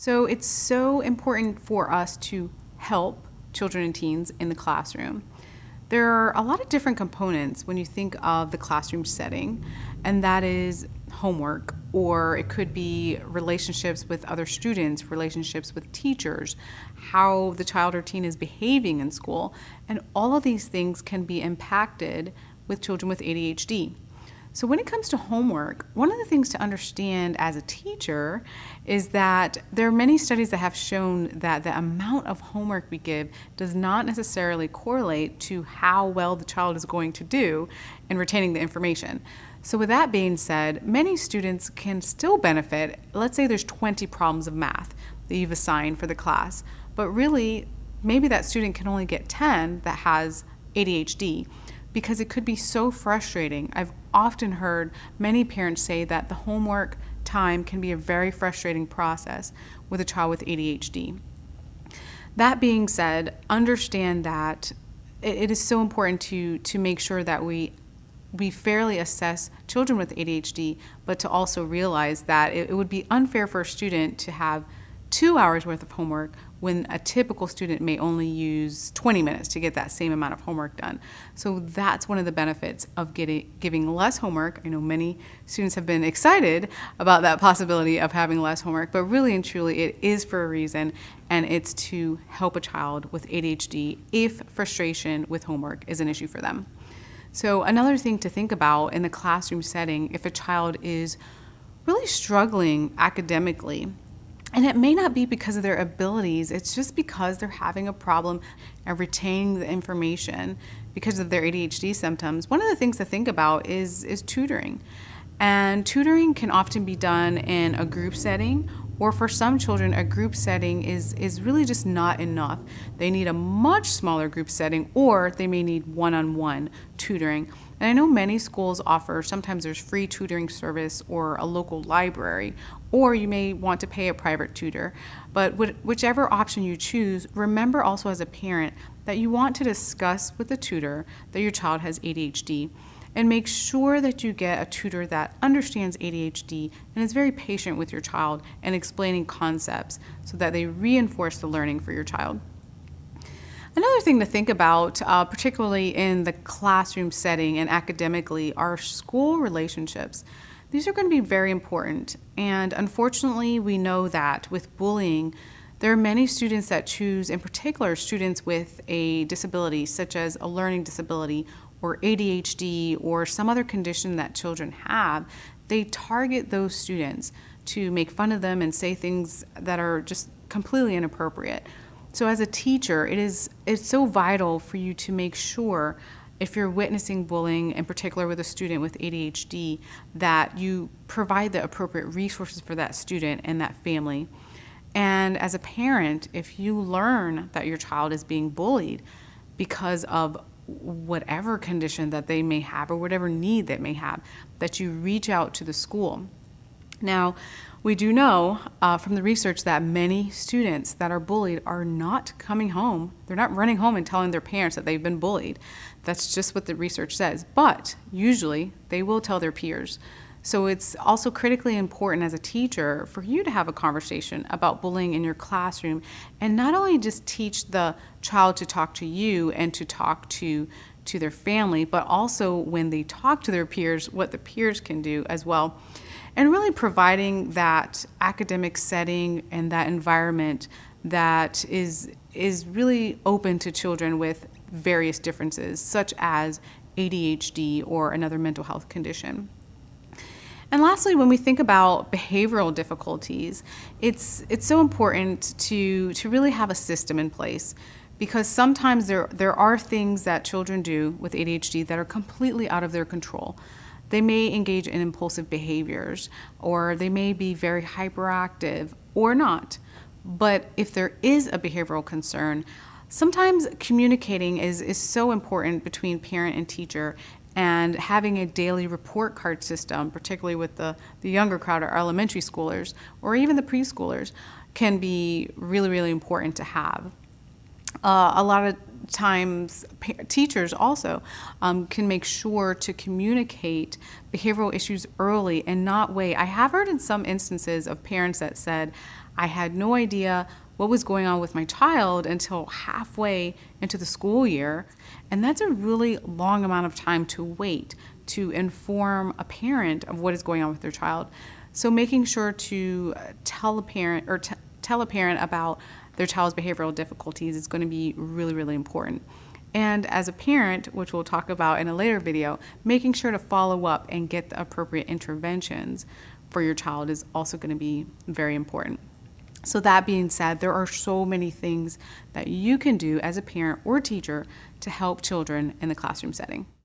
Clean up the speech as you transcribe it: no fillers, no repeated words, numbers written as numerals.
So it's so important for us to help children and teens in the classroom. There are a lot of different components when you think of the classroom setting, and that is homework, or it could be relationships with other students, relationships with teachers, how the child or teen is behaving in school, and all of these things can be impacted with children with ADHD. So when it comes to homework, one of the things to understand as a teacher is that there are many studies that have shown that the amount of homework we give does not necessarily correlate to how well the child is going to do in retaining the information. So with that being said, many students can still benefit. Let's say there's 20 problems of math that you've assigned for the class, but really maybe that student can only get 10 that has ADHD, because it could be so frustrating. I've often heard many parents say that the homework time can be a very frustrating process with a child with ADHD. That being said, understand that it is so important to make sure that we fairly assess children with ADHD, but to also realize that it would be unfair for a student to have 2 hours worth of homework when a typical student may only use 20 minutes to get that same amount of homework done. So that's one of the benefits of giving less homework. I know many students have been excited about that possibility of having less homework, but really and truly it is for a reason, and it's to help a child with ADHD if frustration with homework is an issue for them. So another thing to think about in the classroom setting, if a child is really struggling academically, and it may not be because of their abilities, it's just because they're having a problem at retaining the information because of their ADHD symptoms. One of the things to think about is tutoring. And tutoring can often be done in a group setting, or for some children, a group setting is really just not enough. They need a much smaller group setting, or they may need one-on-one tutoring. And I know many schools offer, sometimes there's free tutoring service or a local library, or you may want to pay a private tutor. But whichever option you choose, remember also as a parent that you want to discuss with the tutor that your child has ADHD, and make sure that you get a tutor that understands ADHD and is very patient with your child and explaining concepts so that they reinforce the learning for your child. Another thing to think about, particularly in the classroom setting and academically, are school relationships. These are going to be very important, and unfortunately we know that with bullying, there are many students that choose, in particular students with a disability such as a learning disability or ADHD or some other condition that children have, they target those students to make fun of them and say things that are just completely inappropriate. So as a teacher, it's so vital for you to make sure, if you're witnessing bullying, in particular with a student with ADHD, that you provide the appropriate resources for that student and that family. And as a parent, if you learn that your child is being bullied because of whatever condition that they may have or whatever need they may have, that you reach out to the school. Now, we do know from the research that many students that are bullied are not coming home. They're not running home and telling their parents that they've been bullied. That's just what the research says. But usually they will tell their peers. So it's also critically important as a teacher for you to have a conversation about bullying in your classroom, and not only just teach the child to talk to you and to talk to their family, but also when they talk to their peers, what the peers can do as well. And really providing that academic setting and that environment that is really open to children with various differences, such as ADHD or another mental health condition. And lastly, when we think about behavioral difficulties, it's so important to really have a system in place, because sometimes there are things that children do with ADHD that are completely out of their control. They may engage in impulsive behaviors, or they may be very hyperactive or not. But if there is a behavioral concern, sometimes communicating is so important between parent and teacher, and having a daily report card system, particularly with the younger crowd, our elementary schoolers, or even the preschoolers, can be really, really important to have. A lot of times teachers also can make sure to communicate behavioral issues early and not wait. I have heard in some instances of parents that said, I had no idea what was going on with my child until halfway into the school year. And that's a really long amount of time to wait to inform a parent of what is going on with their child. So making sure to tell a parent or tell a parent about their child's behavioral difficulties is going to be really, really important. And as a parent, which we'll talk about in a later video, making sure to follow up and get the appropriate interventions for your child is also going to be very important. So that being said, there are so many things that you can do as a parent or teacher to help children in the classroom setting.